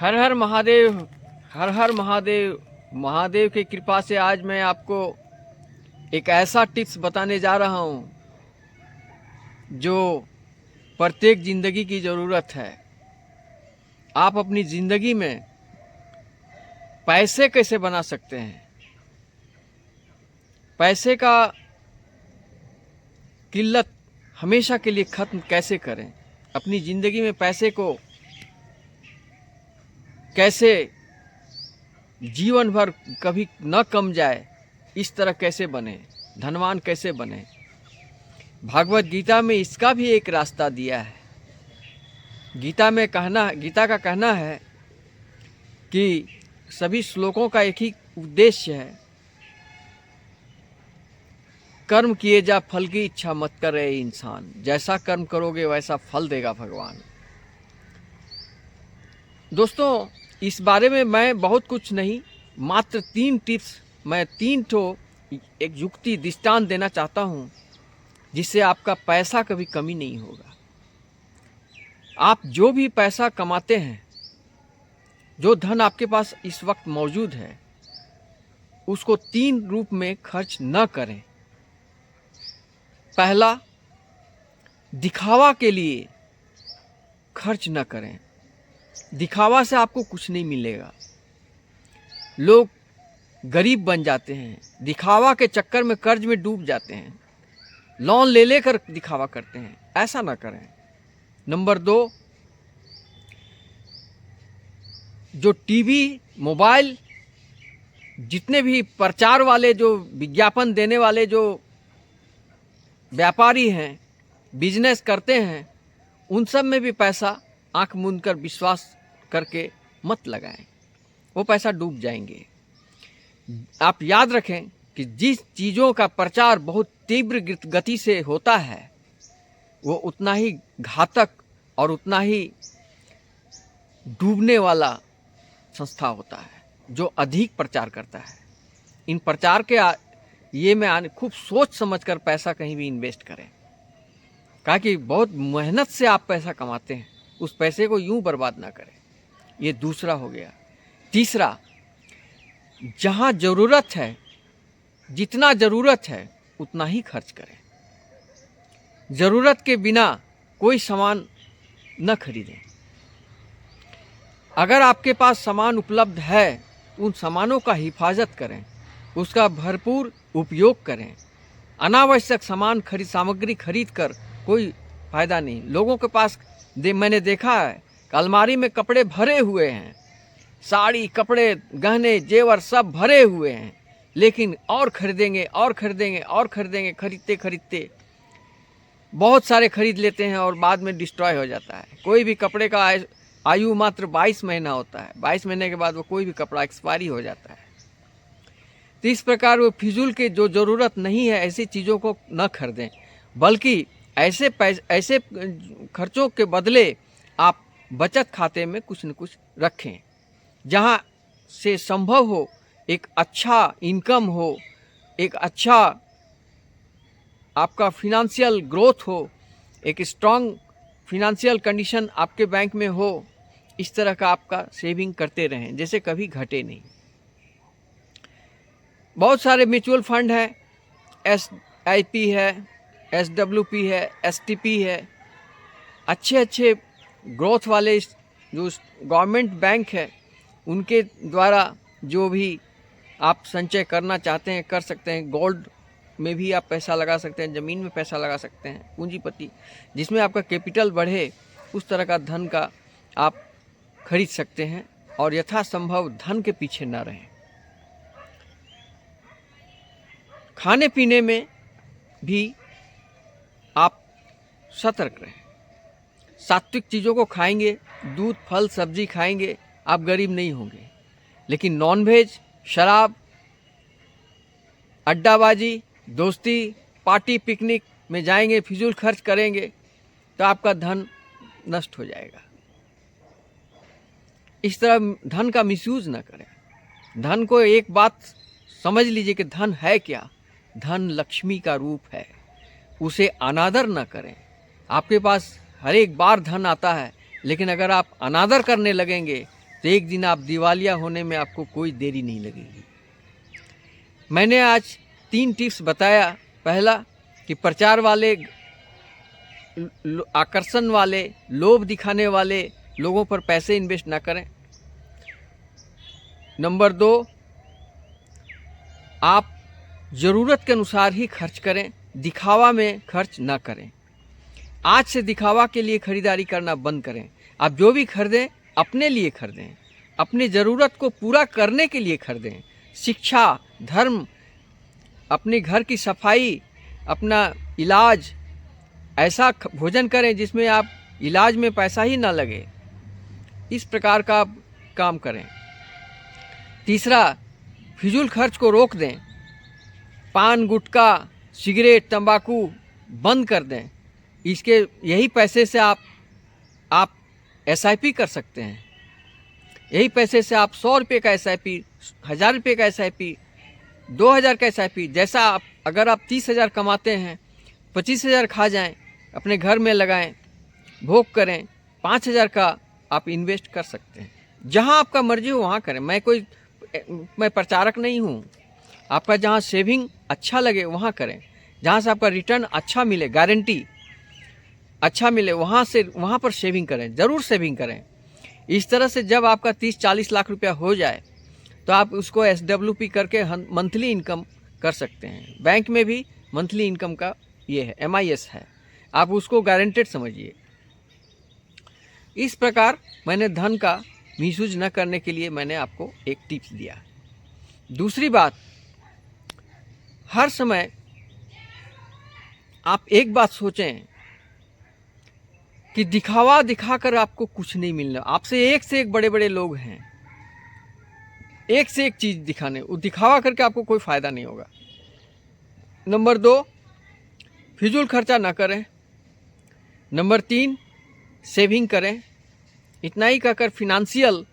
हर हर महादेव, हर हर महादेव। महादेव की कृपा से आज मैं आपको एक ऐसा टिप्स बताने जा रहा हूँ जो प्रत्येक जिंदगी की ज़रूरत है। आप अपनी ज़िंदगी में पैसे कैसे बना सकते हैं, पैसे का किल्लत हमेशा के लिए ख़त्म कैसे करें, अपनी ज़िंदगी में पैसे को कैसे जीवन भर कभी न कम जाए, इस तरह कैसे बने, धनवान कैसे बने। भागवत गीता में इसका भी एक रास्ता दिया है। गीता का कहना है कि सभी श्लोकों का एक ही उद्देश्य है, कर्म किए जा फल की इच्छा मत करे इंसान, जैसा कर्म करोगे वैसा फल देगा भगवान। दोस्तों, इस बारे में मैं बहुत कुछ नहीं, मात्र 3 टिप्स, मैं 3 एक युक्ति दृष्टांत देना चाहता हूँ जिससे आपका पैसा कभी कमी नहीं होगा। आप जो भी पैसा कमाते हैं, जो धन आपके पास इस वक्त मौजूद है, उसको 3 रूप में खर्च न करें। पहला, दिखावा के लिए खर्च न करें। दिखावा से आपको कुछ नहीं मिलेगा। लोग गरीब बन जाते हैं, दिखावा के चक्कर में कर्ज में डूब जाते हैं, लोन ले लेकर दिखावा करते हैं। ऐसा ना करें। नंबर 2, जो टीवी, मोबाइल, जितने भी प्रचार वाले, जो विज्ञापन देने वाले जो व्यापारी हैं, बिजनेस करते हैं, उन सब में भी पैसा आंख मूंद कर विश्वास करके मत लगाएं, वो पैसा डूब जाएंगे। आप याद रखें कि जिस चीज़ों का प्रचार बहुत तीव्र गति से होता है, वो उतना ही घातक और उतना ही डूबने वाला संस्था होता है जो अधिक प्रचार करता है। इन प्रचार के ये में खूब सोच समझकर पैसा कहीं भी इन्वेस्ट करें, कहा कि बहुत मेहनत से आप पैसा कमाते हैं, उस पैसे को यूं बर्बाद ना करें। ये दूसरा हो गया। तीसरा, जहां ज़रूरत है, जितना ज़रूरत है उतना ही खर्च करें। ज़रूरत के बिना कोई सामान न खरीदें। अगर आपके पास सामान उपलब्ध है, उन सामानों का हिफाजत करें, उसका भरपूर उपयोग करें। अनावश्यक सामग्री खरीद कर कोई फ़ायदा नहीं। लोगों के पास मैंने देखा है, अलमारी में कपड़े भरे हुए हैं, साड़ी, कपड़े, गहने, जेवर सब भरे हुए हैं, लेकिन और खरीदेंगे और खरीदेंगे और खरीदेंगे, खरीदते खरीदते बहुत सारे खरीद लेते हैं और बाद में डिस्ट्रॉय हो जाता है। कोई भी कपड़े का आयु मात्र 22 महीना होता है। 22 महीने के बाद वो कोई भी कपड़ा एक्सपायरी हो जाता है। तो इस प्रकार वो फिजूल के जो ज़रूरत नहीं है ऐसी चीज़ों को न खरीदें, बल्कि ऐसे खर्चों के बदले आप बचत खाते में कुछ न कुछ रखें, जहां से संभव हो एक अच्छा इनकम हो, एक अच्छा आपका फिनेंशियल ग्रोथ हो, एक स्ट्रांग फिनेंशियल कंडीशन आपके बैंक में हो। इस तरह का आपका सेविंग करते रहें, जैसे कभी घटे नहीं। बहुत सारे म्यूचुअल फंड हैं, SIP है, SWP है, STP है, अच्छे ग्रोथ वाले जो गवर्नमेंट बैंक है, उनके द्वारा जो भी आप संचय करना चाहते हैं कर सकते हैं। गोल्ड में भी आप पैसा लगा सकते हैं, ज़मीन में पैसा लगा सकते हैं। पूंजीपति, जिसमें आपका कैपिटल बढ़े, उस तरह का धन का आप खरीद सकते हैं और यथासंभव धन के पीछे न रहें। खाने पीने में भी आप सतर्क रहें। सात्विक चीज़ों को खाएंगे, दूध, फल, सब्जी खाएंगे, आप गरीब नहीं होंगे। लेकिन नॉनवेज, शराब, अड्डाबाजी, दोस्ती, पार्टी, पिकनिक में जाएंगे, फिजूल खर्च करेंगे, तो आपका धन नष्ट हो जाएगा। इस तरह धन का मिसयूज न करें। धन को एक बात समझ लीजिए कि धन है क्या? धन लक्ष्मी का रूप है, उसे अनादर न करें। आपके पास हर एक बार धन आता है, लेकिन अगर आप अनादर करने लगेंगे तो एक दिन आप दिवालिया होने में आपको कोई देरी नहीं लगेगी। मैंने आज 3 टिप्स बताया। पहला कि प्रचार वाले, आकर्षण वाले, लोभ दिखाने वाले लोगों पर पैसे इन्वेस्ट ना करें। नंबर 2, आप ज़रूरत के अनुसार ही खर्च करें, दिखावा में खर्च ना करें। आज से दिखावा के लिए खरीदारी करना बंद करें। आप जो भी खरीदें अपने लिए खरीदें, अपनी ज़रूरत को पूरा करने के लिए खरीदें। शिक्षा, धर्म, अपने घर की सफाई, अपना इलाज, ऐसा भोजन करें जिसमें आप इलाज में पैसा ही ना लगे, इस प्रकार का आप काम करें। तीसरा, फिजूल खर्च को रोक दें। पान, गुटखा, सिगरेट, तंबाकू बंद कर दें। इसके यही पैसे से आप SIP कर सकते हैं। यही पैसे से आप 100 रुपये का SIP, 1000 रुपये का SIP, 2000 का SIP, जैसा अगर आप 30,000 कमाते हैं, 25,000 खा जाएं, अपने घर में लगाएं, भोग करें, 5,000 का आप इन्वेस्ट कर सकते हैं। जहां आपका मर्जी हो वहां करें। मैं प्रचारक नहीं हूं। आपका जहां सेविंग अच्छा लगे वहां करें, जहां से आपका रिटर्न अच्छा मिले, गारंटी अच्छा मिले, वहां पर सेविंग करें, ज़रूर सेविंग करें। इस तरह से जब आपका 30-40 लाख रुपया हो जाए तो आप उसको SWP करके मंथली इनकम कर सकते हैं। बैंक में भी मंथली इनकम का ये है, MIS है, आप उसको गारंटेड समझिए। इस प्रकार मैंने धन का मिसयूज न करने के लिए मैंने आपको एक टिप्स दिया। दूसरी बात, हर समय आप एक बात सोचें कि दिखावा दिखाकर आपको कुछ नहीं मिलना। आपसे एक से एक बड़े बड़े लोग हैं, एक से एक चीज़ दिखाने, वो दिखावा करके आपको कोई फ़ायदा नहीं होगा। नंबर 2, फिजूल खर्चा ना करें। नंबर 3, सेविंग करें। इतना ही कहकर फिनंशियल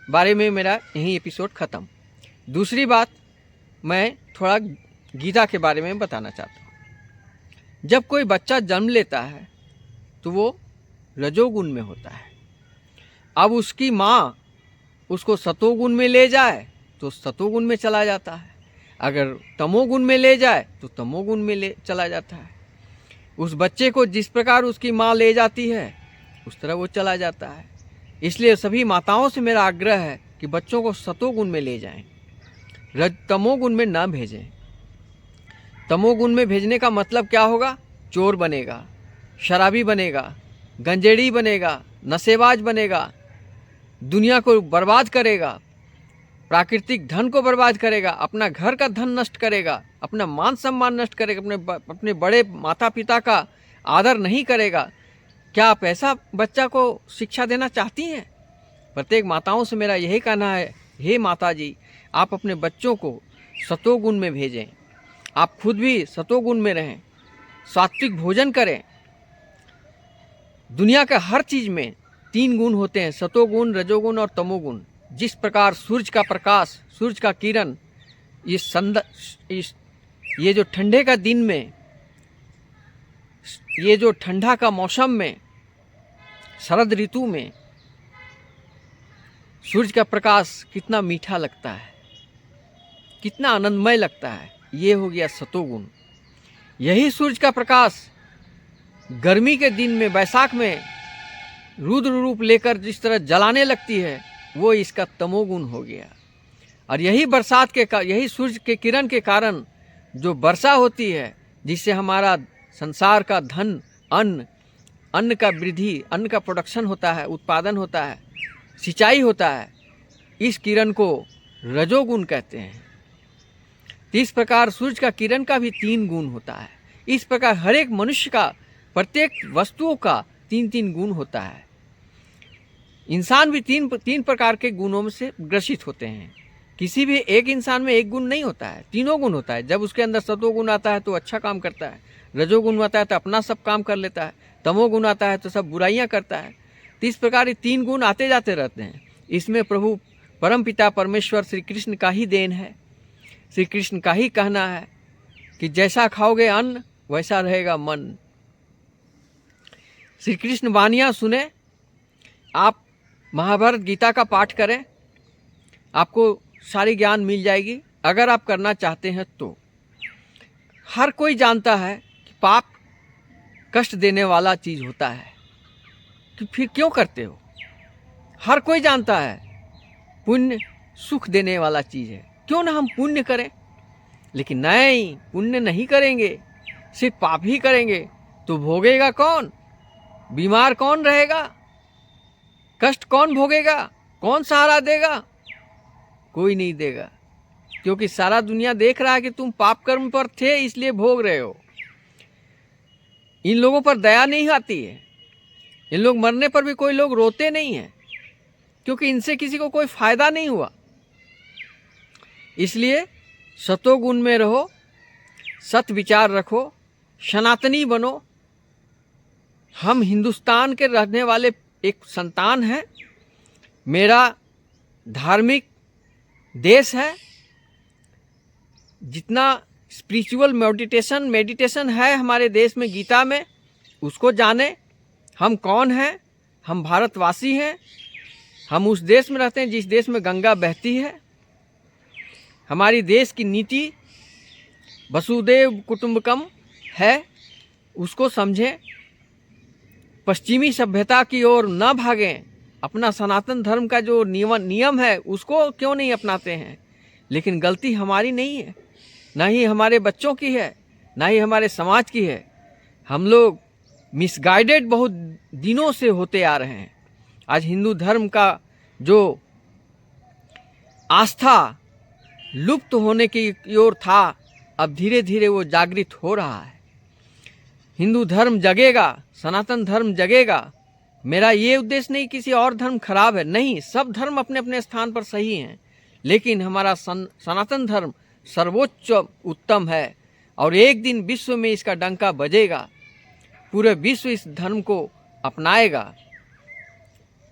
बारे में मेरा यही एपिसोड ख़त्म। दूसरी बात, मैं थोड़ा गीता के बारे में बताना चाहता हूँ। जब कोई बच्चा जन्म लेता है तो वो रजोगुण में होता है। अब उसकी माँ उसको सतोगुण में ले जाए तो सतोगुण में चला जाता है, अगर तमोगुण में ले जाए तो तमोगुण में चला जाता है। उस बच्चे को जिस प्रकार उसकी माँ ले जाती है उस तरह वो चला जाता है। इसलिए सभी माताओं से मेरा आग्रह है कि बच्चों को सतोगुण में ले जाएं, तमोगुण में ना भेजें। तमोगुण में भेजने का मतलब क्या होगा? चोर बनेगा, शराबी बनेगा, गंजेड़ी बनेगा, नशेबाज बनेगा, दुनिया को बर्बाद करेगा, प्राकृतिक धन को बर्बाद करेगा, अपना घर का धन नष्ट करेगा, अपना मान सम्मान नष्ट करेगा, अपने बड़े माता पिता का आदर नहीं करेगा। क्या आप ऐसा बच्चा को शिक्षा देना चाहती हैं? प्रत्येक माताओं से मेरा यही कहना है, हे माता जी, आप अपने बच्चों को सतोगुण में भेजें, आप खुद भी सतोगुण में रहें, सात्विक भोजन करें। दुनिया के हर चीज़ में 3 गुण होते हैं, सतोगुण, रजोगुण और तमोगुण। जिस प्रकार सूरज का प्रकाश, सूरज का किरण, ये जो ठंडे का दिन में, ये जो ठंडा का मौसम में, शरद ऋतु में सूरज का प्रकाश कितना मीठा लगता है, कितना आनंदमय लगता है, ये हो गया सतोगुण। यही सूरज का प्रकाश गर्मी के दिन में, बैसाख में रुद्र रूप लेकर जिस तरह जलाने लगती है, वो इसका तमोगुण हो गया। और यही बरसात के यही सूरज के किरण के कारण जो वर्षा होती है, जिससे हमारा संसार का धन, अन्न का वृद्धि, अन्न का प्रोडक्शन होता है, उत्पादन होता है, सिंचाई होता है, इस किरण को रजोगुण कहते हैं। इस प्रकार सूरज का किरण का भी 3 गुण होता है। इस प्रकार हर एक मनुष्य का, प्रत्येक वस्तुओं का 3-3 गुण होता है। इंसान भी 3 प्रकार के गुणों में से ग्रसित होते हैं। किसी भी एक इंसान में एक गुण नहीं होता है, 3 गुण होता है। जब उसके अंदर सतोगुण आता है तो अच्छा काम करता है, रजोगुण आता है तो अपना सब काम कर लेता है, तमोगुण आता है तो सब बुराइयां करता है। तो इस प्रकार ये 3 गुण आते जाते रहते हैं। इसमें प्रभु परमपिता परमेश्वर श्री कृष्ण का ही देन है। श्री कृष्ण का ही कहना है कि जैसा खाओगे अन्न वैसा रहेगा मन। श्री कृष्ण वानियाँ सुने, आप महाभारत गीता का पाठ करें, आपको सारी ज्ञान मिल जाएगी अगर आप करना चाहते हैं तो। हर कोई जानता है कि पाप कष्ट देने वाला चीज़ होता है, तो फिर क्यों करते हो? हर कोई जानता है पुण्य सुख देने वाला चीज़ है, क्यों ना हम पुण्य करें। लेकिन नहीं, पुण्य नहीं करेंगे, सिर्फ पाप ही करेंगे तो भोगेगा कौन? बीमार कौन रहेगा? कष्ट कौन भोगेगा? कौन सहारा देगा? कोई नहीं देगा, क्योंकि सारा दुनिया देख रहा है कि तुम पाप कर्म पर थे इसलिए भोग रहे हो। इन लोगों पर दया नहीं आती है। इन लोग मरने पर भी कोई लोग रोते नहीं हैं, क्योंकि इनसे किसी को कोई फायदा नहीं हुआ। इसलिए सतोगुण में रहो, सत विचार रखो, सनातनी बनो। हम हिंदुस्तान के रहने वाले एक संतान हैं। मेरा धार्मिक देश है। जितना स्पिरिचुअल मेडिटेशन है हमारे देश में, गीता में, उसको जाने। हम कौन हैं? हम भारतवासी हैं। हम उस देश में रहते हैं जिस देश में गंगा बहती है। हमारी देश की नीति वसुदेव कुटुंबकम है, उसको समझें। पश्चिमी सभ्यता की ओर न भागें। अपना सनातन धर्म का जो नियम है उसको क्यों नहीं अपनाते हैं? लेकिन गलती हमारी नहीं है, ना ही हमारे बच्चों की है, ना ही हमारे समाज की है। हम लोग मिसगाइडेड बहुत दिनों से होते आ रहे हैं। आज हिंदू धर्म का जो आस्था लुप्त होने की ओर था, अब धीरे धीरे वो जागृत हो रहा है। हिंदू धर्म जगेगा, सनातन धर्म जगेगा। मेरा ये उद्देश्य नहीं किसी और धर्म खराब है, नहीं, सब धर्म अपने अपने स्थान पर सही हैं, लेकिन हमारा सनातन धर्म सर्वोच्च उत्तम है। और एक दिन विश्व में इसका डंका बजेगा, पूरे विश्व इस धर्म को अपनाएगा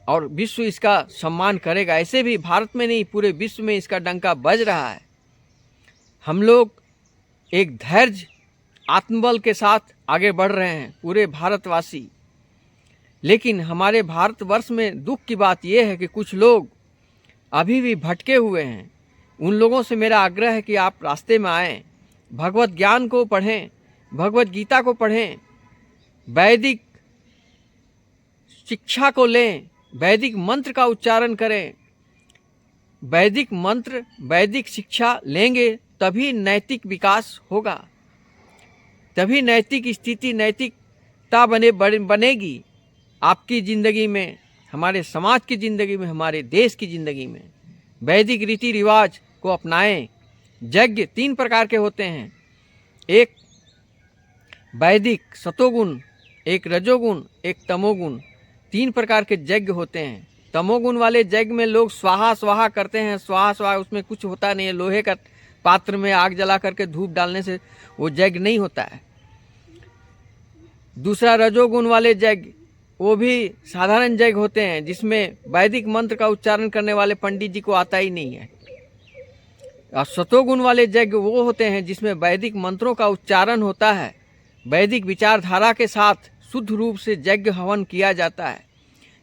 और विश्व इसका सम्मान करेगा। ऐसे भी भारत में नहीं, पूरे विश्व में इसका डंका बज रहा है। हम लोग एक धैर्य आत्मबल के साथ आगे बढ़ रहे हैं, पूरे भारतवासी। लेकिन हमारे भारतवर्ष में दुख की बात यह है कि कुछ लोग अभी भी भटके हुए हैं। उन लोगों से मेरा आग्रह है कि आप रास्ते में आएं, भगवत ज्ञान को पढ़ें, भगवत गीता को पढ़ें, वैदिक शिक्षा को लें, वैदिक मंत्र का उच्चारण करें। वैदिक मंत्र, वैदिक शिक्षा लेंगे तभी नैतिक विकास होगा, तभी नैतिक स्थिति, नैतिकता बनेगी आपकी ज़िंदगी में, हमारे समाज की ज़िंदगी में, हमारे देश की ज़िंदगी में। वैदिक रीति रिवाज को अपनाएं। यज्ञ 3 प्रकार के होते हैं, एक वैदिक सतोगुण, एक रजोगुण, एक तमोगुण। 3 प्रकार के यज्ञ होते हैं। तमोगुण वाले यज्ञ में लोग स्वाहा स्वाहा करते हैं। स्वाहा स्वाहा उसमें कुछ होता नहीं है, लोहे का पात्र में आग जला करके धूप डालने से वो यज्ञ नहीं होता है। दूसरा रजोगुण वाले यज्ञ, वो भी साधारण यज्ञ होते हैं जिसमें वैदिक मंत्र का उच्चारण करने वाले पंडित जी को आता ही नहीं है। और सतोगुण वाले यज्ञ वो होते हैं जिसमें वैदिक मंत्रों का उच्चारण होता है, वैदिक विचारधारा के साथ शुद्ध रूप से यज्ञ हवन किया जाता है।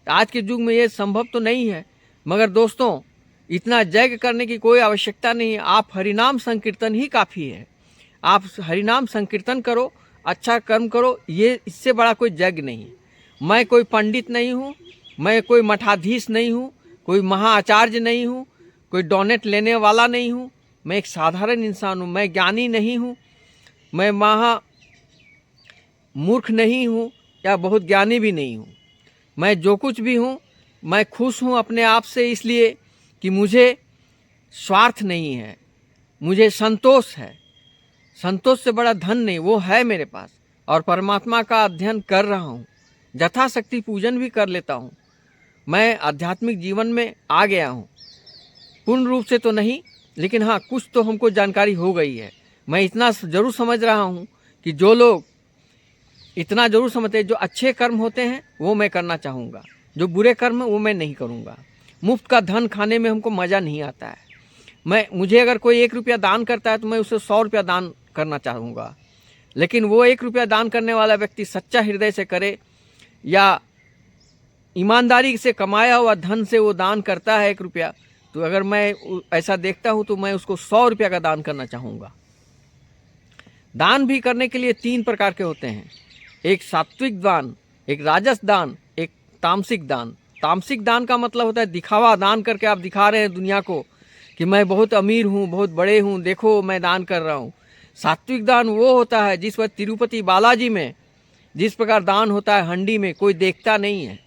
आज के युग में ये संभव तो नहीं है, मगर दोस्तों इतना यज्ञ करने की कोई आवश्यकता नहीं है। आप हरिनाम संकीर्तन ही काफ़ी है। आप हरिनाम संकीर्तन करो, अच्छा कर्म करो, ये इससे बड़ा कोई यज्ञ नहीं है। मैं कोई पंडित नहीं हूँ, मैं कोई मठाधीश नहीं हूँ, कोई महाआचार्य नहीं हूँ, कोई डोनेट लेने वाला नहीं हूँ। मैं एक साधारण इंसान हूँ। मैं ज्ञानी नहीं हूँ, मैं मूर्ख नहीं हूँ या बहुत ज्ञानी भी नहीं हूँ। मैं जो कुछ भी हूँ, मैं खुश हूँ अपने आप से, इसलिए कि मुझे स्वार्थ नहीं है, मुझे संतोष है। संतोष से बड़ा धन नहीं, वो है मेरे पास। और परमात्मा का अध्ययन कर रहा हूँ, यथाशक्ति पूजन भी कर लेता हूँ। मैं आध्यात्मिक जीवन में आ गया हूँ, पूर्ण रूप से तो नहीं, लेकिन हाँ कुछ तो हमको जानकारी हो गई है। मैं इतना ज़रूर समझ रहा हूँ कि जो लोग इतना ज़रूर समझते हैं, जो अच्छे कर्म होते हैं वो मैं करना चाहूँगा, जो बुरे कर्म हैं वो मैं नहीं करूँगा। मुफ्त का धन खाने में हमको मज़ा नहीं आता है। मुझे अगर कोई 1 रुपया दान करता है तो मैं उसे 100 रुपया दान करना चाहूँगा, लेकिन वो 1 रुपया दान करने वाला व्यक्ति सच्चा हृदय से करे या ईमानदारी से कमाया हुआ धन से वो दान करता है 1 रुपया, तो अगर मैं ऐसा देखता हूँ तो मैं उसको 100 रुपया का दान करना चाहूँगा। दान भी करने के लिए 3 प्रकार के होते हैं, एक सात्विक दान, एक राजस दान, एक तामसिक दान। तामसिक दान का मतलब होता है दिखावा दान करके आप दिखा रहे हैं दुनिया को कि मैं बहुत अमीर हूँ, बहुत बड़े हूँ, देखो मैं दान कर रहा हूँ। सात्विक दान वो होता है जिस पर तिरुपति बालाजी में जिस प्रकार दान होता है हंडी में, कोई देखता नहीं है।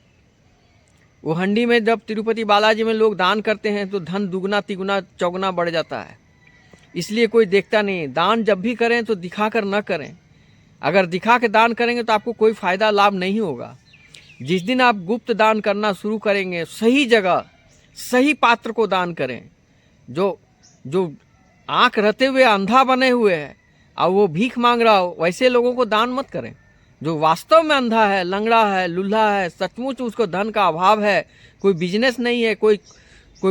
वो हंडी में जब तिरुपति बालाजी में लोग दान करते हैं तो धन दुगना तिगुना चौगुना बढ़ जाता है, इसलिए कोई देखता नहीं है। दान जब भी करें तो दिखा कर न करें। अगर दिखा के दान करेंगे तो आपको कोई फ़ायदा लाभ नहीं होगा। जिस दिन आप गुप्त दान करना शुरू करेंगे, सही जगह सही पात्र को दान करें। जो आँख रहते हुए अंधा बने हुए है और वो भीख मांग रहा हो, वैसे लोगों को दान मत करें। जो वास्तव में अंधा है, लंगड़ा है, लुल्हा है, सचमुच उसको धन का अभाव है, कोई बिजनेस नहीं है, कोई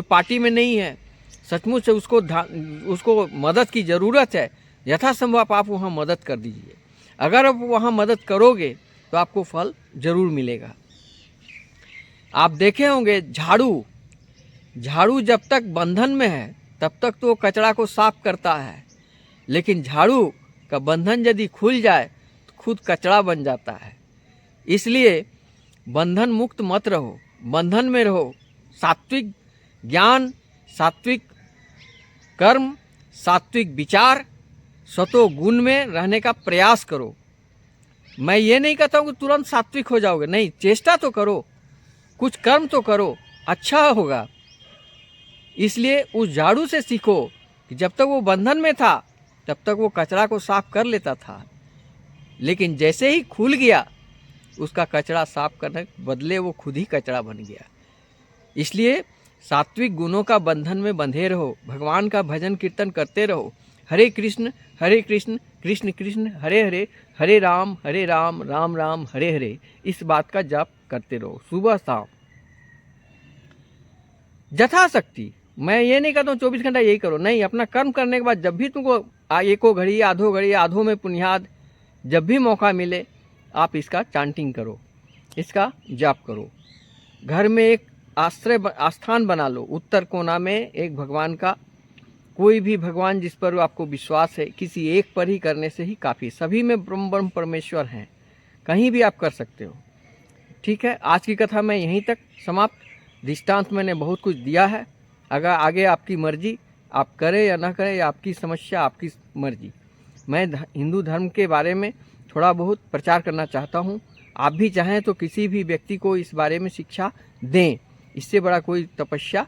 पार्टी में नहीं है, सचमुच से उसको मदद की ज़रूरत है, यथासंभव आप वहाँ मदद कर दीजिए। अगर आप वहाँ मदद करोगे तो आपको फल जरूर मिलेगा। आप देखे होंगे झाड़ू जब तक बंधन में है तब तक तो कचरा को साफ करता है, लेकिन झाड़ू का बंधन यदि खुल जाए तो खुद कचरा बन जाता है। इसलिए बंधन मुक्त मत रहो, बंधन में रहो। सात्विक ज्ञान, सात्विक कर्म, सात्विक विचार, सतो गुण में रहने का प्रयास करो। मैं ये नहीं कहता हूँ कि तुरंत सात्विक हो जाओगे, नहीं, चेष्टा तो करो, कुछ कर्म तो करो, अच्छा होगा। इसलिए उस झाड़ू से सीखो कि जब तक वो बंधन में था तब तक वो कचरा को साफ कर लेता था, लेकिन जैसे ही खुल गया उसका कचरा साफ करने के बदले वो खुद ही कचरा बन गया। इसलिए सात्विक गुणों का बंधन में बंधे रहो, भगवान का भजन कीर्तन करते रहो। हरे कृष्ण कृष्ण कृष्ण हरे हरे, हरे राम राम राम हरे हरे, इस बात का जाप करते रहो सुबह शाम यथाशक्ति। मैं ये नहीं कहता हूँ 24 घंटा यही करो, नहीं, अपना कर्म करने के बाद जब भी तुमको 1 घड़ी आधो में पुनियाद, जब भी मौका मिले आप इसका चांटिंग करो, इसका जाप करो। घर में एक आस्थान बना लो, उत्तर कोना में एक भगवान का, कोई भी भगवान जिस पर आपको विश्वास है, किसी एक पर ही करने से ही काफ़ी। सभी में ब्रह्म परमेश्वर हैं, कहीं भी आप कर सकते हो। ठीक है, आज की कथा मैं यहीं तक समाप्त। दृष्टांत मैंने बहुत कुछ दिया है, अगर आगे आपकी मर्जी, आप करें या ना करें, या आपकी समस्या, आपकी मर्जी। मैं हिंदू धर्म के बारे में थोड़ा बहुत प्रचार करना चाहता हूँ। आप भी चाहें तो किसी भी व्यक्ति को इस बारे में शिक्षा दें, इससे बड़ा कोई तपस्या